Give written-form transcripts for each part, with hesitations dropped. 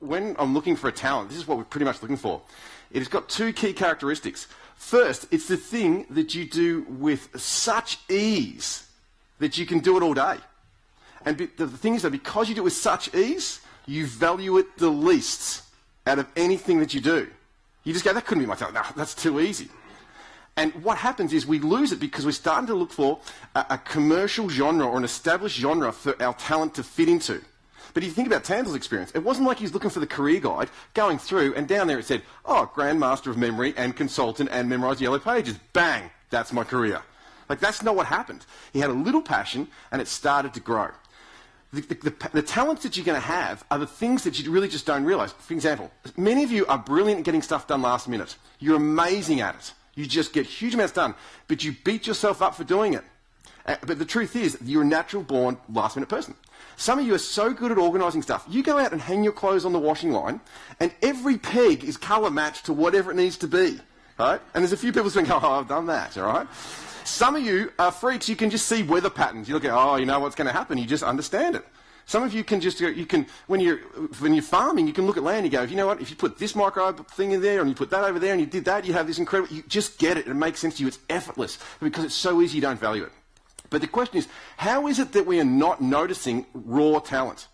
When I'm looking for a talent, this is what we're pretty much looking for. It's got two key characteristics. First, it's the thing that you do with such ease that you can do it all day. And the thing is that because you do it with such ease, you value it the least out of anything that you do. You just go, that couldn't be my talent. No, that's too easy. And what happens is we lose it because we're starting to look for a commercial genre or an established genre for our talent to fit into. But if you think about Tansel's experience, it wasn't like he was looking for the career guide, going through, and down there it said, oh, Grand Master of Memory and Consultant and Memorise Yellow Pages. Bang! That's my career. Like, that's not what happened. He had a little passion, and it started to grow. The talents that you're going to have are the things that you really just don't realise. For example, many of you are brilliant at getting stuff done last minute. You're amazing at it. You just get huge amounts done, but you beat yourself up for doing it. But the truth is, you're a natural-born last-minute person. Some of you are so good at organising stuff. You go out and hang your clothes on the washing line, and every peg is colour-matched to whatever it needs to be. Right? And there's a few people saying, oh, I've done that, all right? Some of you are freaks. You can just see weather patterns. You look at, oh, you know what's going to happen. You just understand it. Some of you can just, when you're farming, you can look at land and you go, you know what, if you put this micro thing in there and you put that over there and you did that, you have this incredible, you just get it. It makes sense to you. It's effortless. Because it's so easy, you don't value it. But the question is, how is it that we are not noticing raw talent?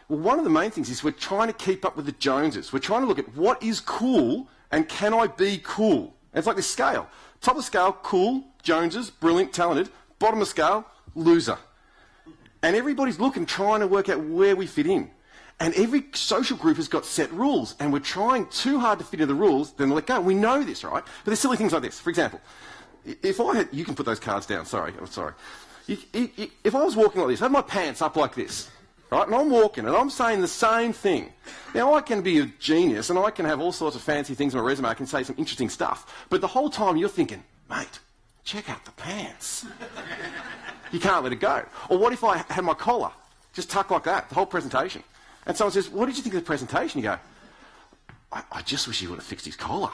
Well, one of the main things is we're trying to keep up with the Joneses. We're trying to look at what is cool and can I be cool? And it's like this scale. Top of scale, cool, Joneses, brilliant, talented. Bottom of scale, loser. And everybody's looking, trying to work out where we fit in. And every social group has got set rules, and we're trying too hard to fit into the rules, then we'll let go. We know this, right? But there's silly things like this. For example, if I had... You can put those cards down, sorry. I'm sorry. If I was walking like this, I have my pants up like this, right? And I'm walking, and I'm saying the same thing. Now, I can be a genius, and I can have all sorts of fancy things on my resume. I can say some interesting stuff. But the whole time you're thinking, mate, check out the pants. You can't let it go. Or what if I had my collar just tucked like that, the whole presentation? And someone says, what did you think of the presentation? You go, I just wish he would have fixed his collar.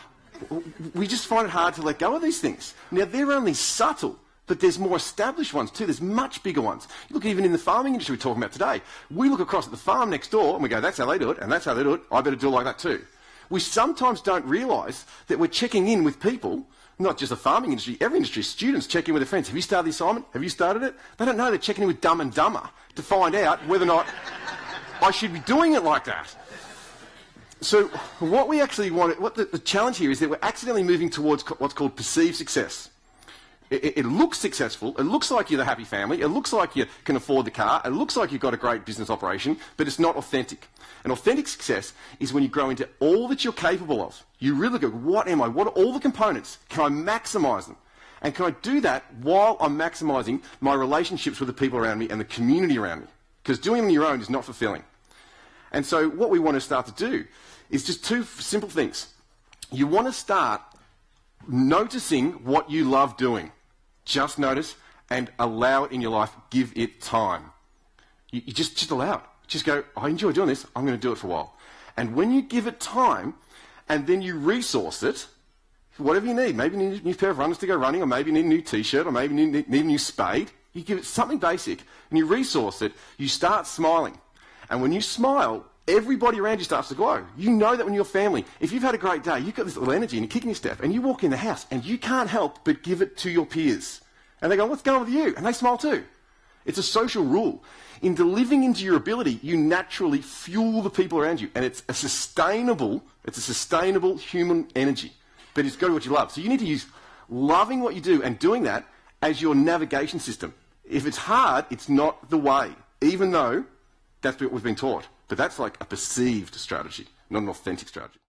We just find it hard to let go of these things. Now, they're only subtle, but there's more established ones too. There's much bigger ones. You look even in the farming industry we're talking about today. We look across at the farm next door and we go, that's how they do it, and that's how they do it. I better do it like that too. We sometimes don't realise that we're checking in with people, not just the farming industry, every industry. Students check in with their friends. Have you started the assignment? Have you started it? They don't know. They're checking in with Dumb and Dumber to find out whether or not I should be doing it like that. So what we actually want, what the challenge here is that we're accidentally moving towards what's called perceived success. It looks successful. It looks like you're the happy family. It looks like you can afford the car. It looks like you've got a great business operation, but it's not authentic. And authentic success is when you grow into all that you're capable of. You really go, what am I? What are all the components? Can I maximise them? And can I do that while I'm maximising my relationships with the people around me and the community around me? Because doing it on your own is not fulfilling. And so what we want to start to do is just two simple things. You want to start noticing what you love doing. Just notice and allow it in your life. Give it time. You just allow it. Just go, I enjoy doing this. I'm going to do it for a while. And when you give it time and then you resource it, whatever you need, maybe you need a new pair of runners to go running, or maybe you need a new T-shirt, or maybe you need a new spade. You give it something basic and you resource it. You start smiling. And when you smile, everybody around you starts to glow. You know that when you're family, if you've had a great day, you've got this little energy and you're kicking your step, and you walk in the house and you can't help but give it to your peers. And they go, what's going on with you? And they smile too. It's a social rule. In living into your ability, you naturally fuel the people around you. And it's a sustainable human energy. But it's got to be what you love. So you need to use loving what you do and doing that as your navigation system. If it's hard, it's not the way, even though that's what we've been taught. But that's like a perceived strategy, not an authentic strategy.